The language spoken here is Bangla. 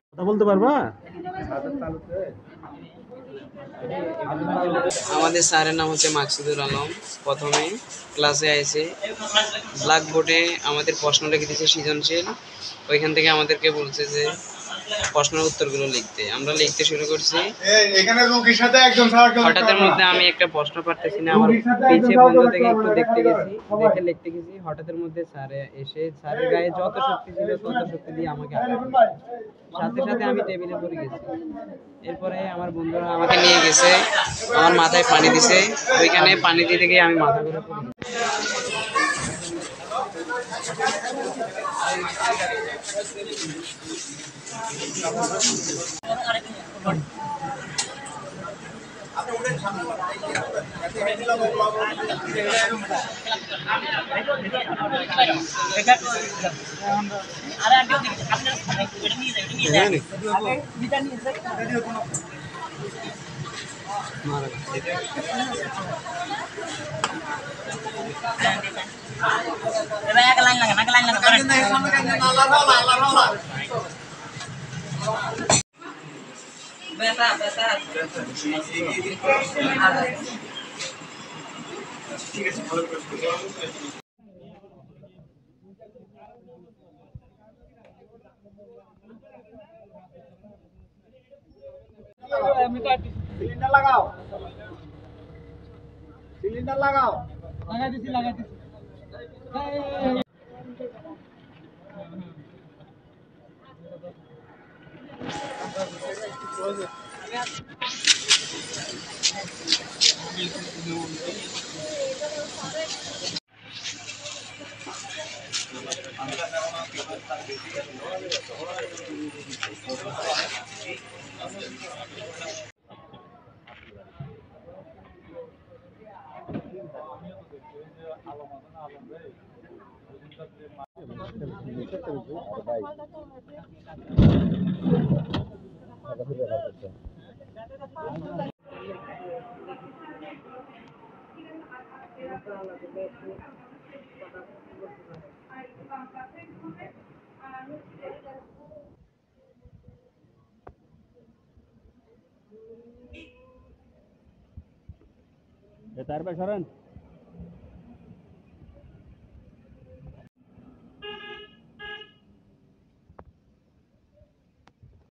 কথা বলতে পারবা? আমাদের স্যারের নাম হচ্ছে মাকসুদুর আলম। প্রথমে ক্লাসে আইসে ব্ল্যাকবোর্ডে আমাদের প্রশ্ন লিখে দিয়েছে সৃজনশীল। ওইখান থেকে আমাদেরকে বলছে যে প্রশ্নের উত্তরগুলো লিখতে। আমরা লিখতে শুরু করছি। হঠাৎের মধ্যে আমি একটা প্রশ্ন পারতেছি না, আমার পিছিয়ে বন্ধু থেকে একটু দেখে লিখতে গেছি। হঠাৎের মধ্যে স্যারের গায়ে যত শক্তি ছিল তত শক্তি দিয়ে আমাকে সাথে সাথে আমি টেবিলে পড়ে গেছি। এরপরে আমার বন্ধুরা আমাকে নিয়ে গেছে, আমার মাথায় পানি দিছে। ওইখানে পানি দিতে গিয়ে আমি মাথা ঘুরে পড়ি। সিলিন্ডার লাগাও, সিলিন্ডার লাগাও। লাগাই দিছি। তারপর সরেন।